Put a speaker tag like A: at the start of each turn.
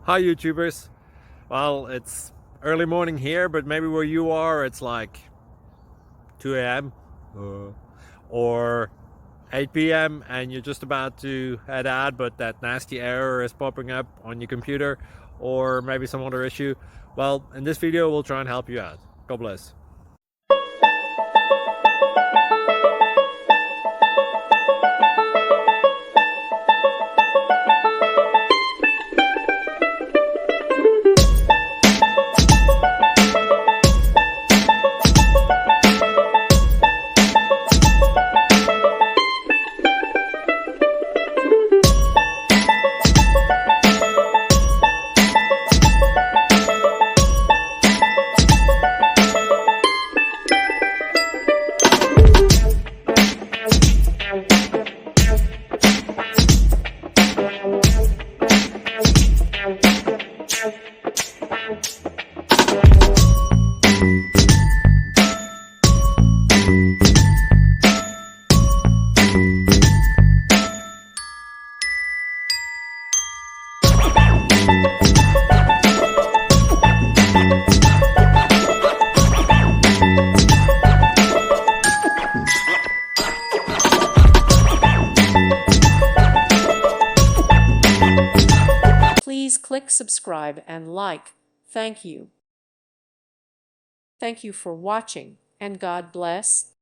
A: Hi YouTubers. Well, it's early morning here, but maybe where you are it's like 2 a.m. Or 8 p.m. and you're just about to head out, but that nasty error is popping up on your computer, or maybe some other issue. Well, in this video we'll try and help you out. God bless.
B: Please click subscribe and like. Thank you. Thank you for watching, and God bless.